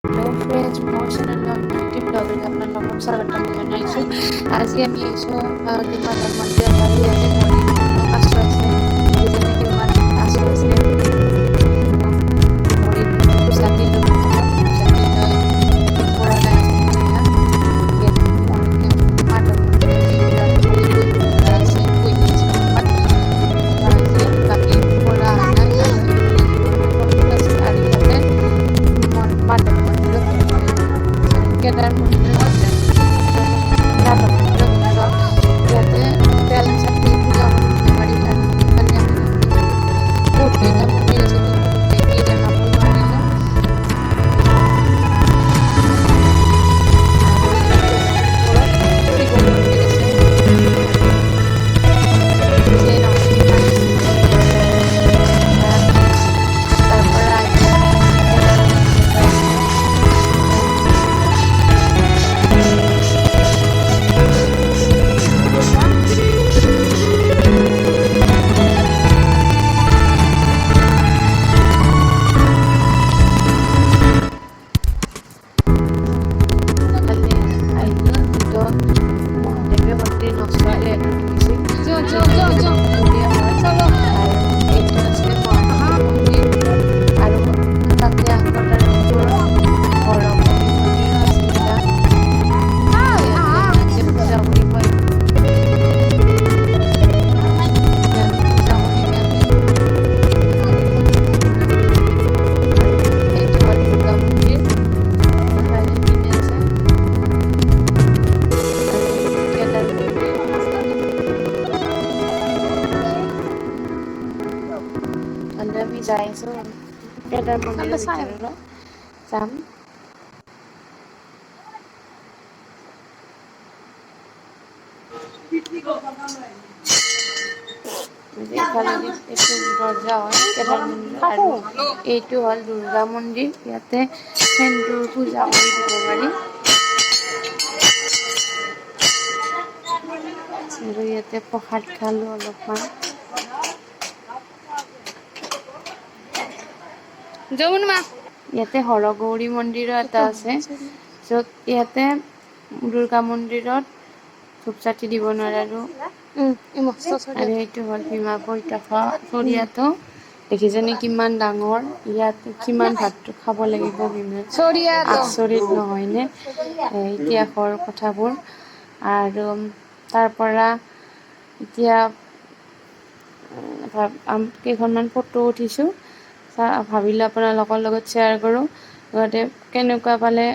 Hello friends मोर channel YouTube blogger আপোনালোকক স্বাগতম জনাইছোঁ। আজি আমি আহিছোঁ মাধৱ মন্দিৰৰ ফালে। ইয়াতে মৰিত আশ্ৰয় আছে, যিজনে কিমান আশ্ৰয় আছে মৰিত পূজাতি লৈ পূজাতি লৈ পুৰণা আছে ইয়াতে মাধৱ মন্দিৰৰ খালি আছে বাকী পৰা অহা নাই আৰু ইয়াতে মাধৱ মন্দিৰত কেদাৰ মন্দিৰত মাধৱ মন্দিৰত ইয়াতে তেল চাকি পূজা কৰিব পাৰি আৰু ইফালে আমি বহুত কেইটা মন্দিৰ আছে, গোটেই দেখাব নোৱাৰিলোঁ। শিৱ মন্দিৰ আছে, নিজেই নহয় কিমান তাৰ পৰা মহাদেৱে মন্দিৰ নচোৱালে আৰু এইটো আছে মহাদেৱ মন্দিৰ আৰু তাতে আগত আৰু ভৈৰৱী মন্দিৰো আছে এটা ইয়াতে পূজা কৰিব এইটো হ'ল দুৰ্গা মন্দিৰ ইফালে পিনে আছে কেদাৰ মন্দিৰ। আমি যাই আছোঁ কেদাৰ মন্দিৰৰ ভিতৰলৈ যাম। এইফালেদি এইটো দৰ্জা হয় কেদাৰ মন্দিৰ আৰু এইটো হ'ল দুৰ্গা মন্দিৰ। ইয়াতে সেন্দুৰ পূজা কৰি দিব পাৰি আৰু ইয়াতে প্ৰসাদ খালোঁ অলপমান। ইয়াতে হৰগৌৰী মন্দিৰো এটা আছে, য'ত ইয়াতে দুৰ্গা মন্দিৰত ধূপ চাতি দিব নোৱাৰে আৰু এইটো হ'ল ভীমা বৈতখা চৰিয়াটো দেখিছেনে কিমান ডাঙৰ। ইয়াত কিমান ভাতটো খাব লাগিব কিমান আচৰিত নহয়নে ইতিহাসৰ কথাবোৰ। আৰু তাৰ পৰা এতিয়া কেইখনমান ফটো উঠিছোঁ, ভাবিলোঁ আপোনালোকৰ লগত শ্বেয়াৰ কৰোঁ। লগতে কেনেকুৱা পালে